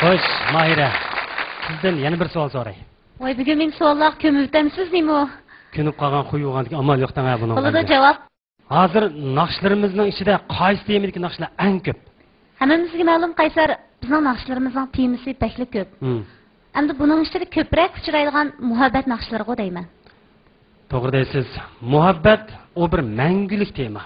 Xo'sh, Mahira, sizdan yana bir savol so'ray. Voy, bugun men savollar ko'mibdamsiz nima o? Ko'nib qolgan qo'yuvgandek amal yo'qdan ha buning. Bo'ladi javob. Hozir naqshlarimizning ichida qaysi temadagi naqshlar eng ko'p? Hammamizga ma'lum Qaysar, bizning naqshlarimizning temasi bekli ko'p. Endi buning ichida ko'proq uchraydigan muhabbat naqshlariga deyman. To'g'ri deysiz. Muhabbat o bir mangulik tema.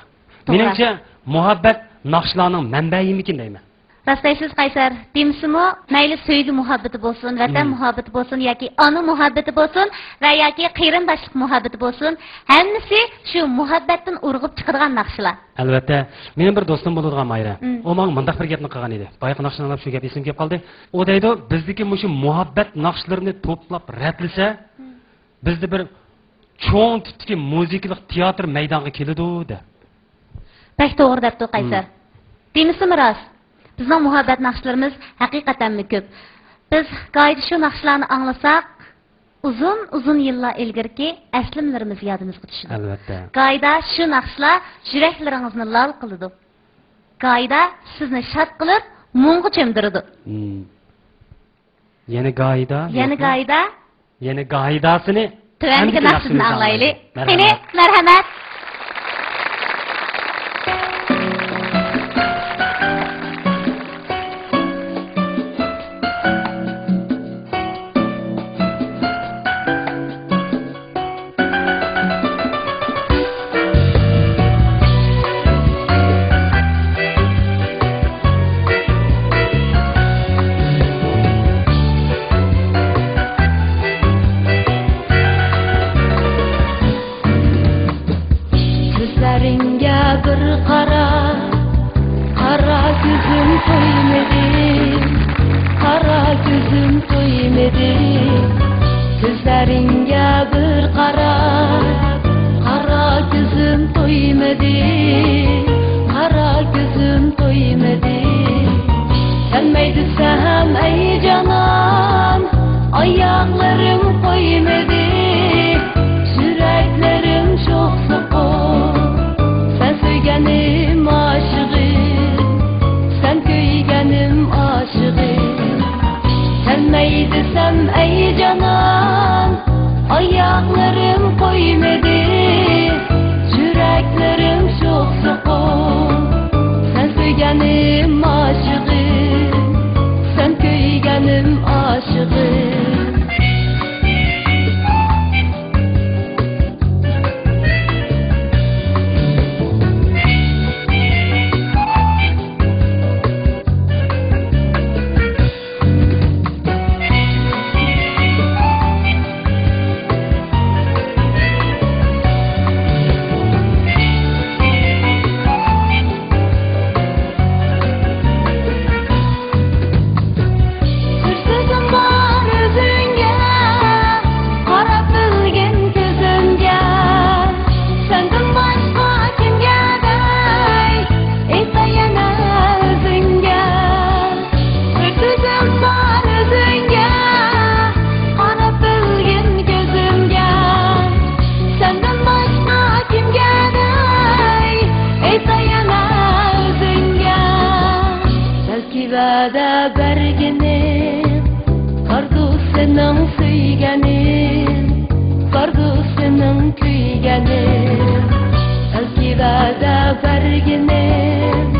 Meningcha muhabbat naqshlarning manbaimikin deyman. Rastlaysiz Qaysar, demisimi, mayli sevgi muhabbati bo'lsin, vatan muhabbati bo'lsin yoki ona muhabbati bo'lsin va yoki qarindoshlik muhabbati bo'lsin, hammasi shu muhabbatdan urg'ib chiqadigan naqshlar. Albatta, mening bir do'stim bo'ladigan Mayra. U menga bunday bir gapni qilgan edi. Boyaqi naqshni olib shu gap esimga kelib qoldi. U deydi, bizdagi shu muhabbat naqshlarini to'plab ratlasa, bizda bir cho'ng tipdagi muzikalik teatr maydoniga keladi de. Pek to'g'ri debdi Qaysar. Demisimi rost? Bizning muhabbat naqshlarimiz haqiqatanmi ko'p. Biz qoida shu naqshlarni anglasak, uzun yillar ilgirki aslimlarimiz yodimizga tushadi. Albatta. Qoida shu naqshlar yuraklaringizni lol qiladi. Qoida sizni shod qilib, mung'a cho'mdiradi. Yana qoida? Yana qoidasini tuvangi naqshni anglaylik. Qani, marhamat. Bergine